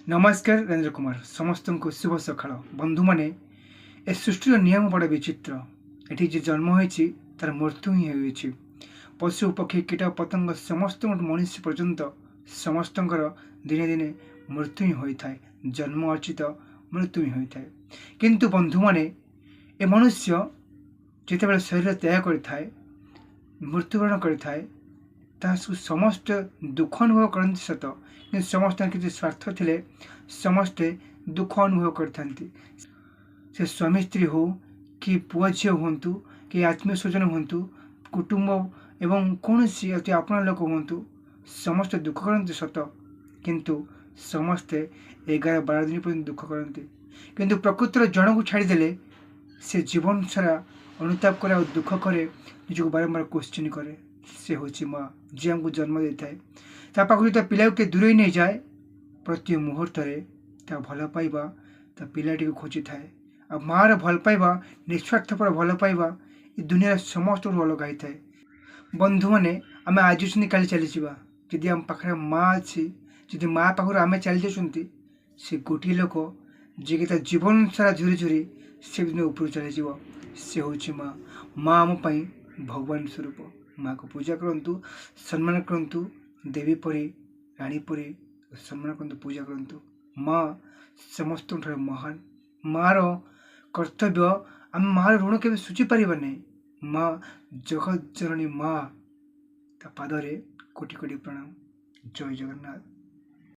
नमस्कार नरेंद्र कुमार समस्त को शुभ सकाळ बंधु मैंने ए सृष्टिर नियम बड़ विचित्र एटी जे जन्म होती तार मृत्यु ही होइछि। पशु पक्षी कीट पतंग समस्त मनुष्य पर्यंत समस्त दिने दिने मृत्यु ही होता है। जन्म अर्चित मृत्यु ही होता है। किंतु बंधु मैंने ए मनुष्य जिते शरीर त्याग कर मृत्युवरण कर समस्त दुख अनुभव करते सत कि समस्त किसी स्वार्थ थे समस्ते दुख अनुभव करते से स्वामी स्त्री हो कि पुआ झी हूँ कि आत्मीय स्वजन हूँ कुटुंब एवं कौन सी अति अपना लोक हूँ समस्त दुख करते सत किंतु समस्ते 11-12 दिन पर्यटन दुख करते किंतु प्रकृतिर जन को छाड़देले से जीवन सारा अनुताप करे और दुख करे निजक बारंबार क्वेश्चन करे से हूँ माँ जी आमको जन्म देता है ता पाखु ता पिला के दूर नहीं जाए प्रति मुहूर्त ता भल पाइबा ता पिलाटी को खोजी थाए आ मार भल पाइबा निस्वार्थपर भल पाइबा ये दुनिया समस्त अलग ही थाए। बंधु मैंने आम आज काली चली जावा जदि आम पाखे माँ अच्छी जदि माँ पाखर आम चली जाती से गोटे लोक जी कि जीवन सारा झुरी झुरी से दिन ऊपर चली जाव से हूँ माँ। माँ आम भगवान स्वरूप माँ को पूजा करंतु सम्मान करंतु देवी परी रानी परी सम्मान करंतु पूजा करंतु। माँ समस्त महान मार कर्तव्य आम मार ऋण के सुझी पार नहीं। माँ जगत जननी माँ ता पादरे कोटि कोटि प्रणाम। जय जगन्नाथ।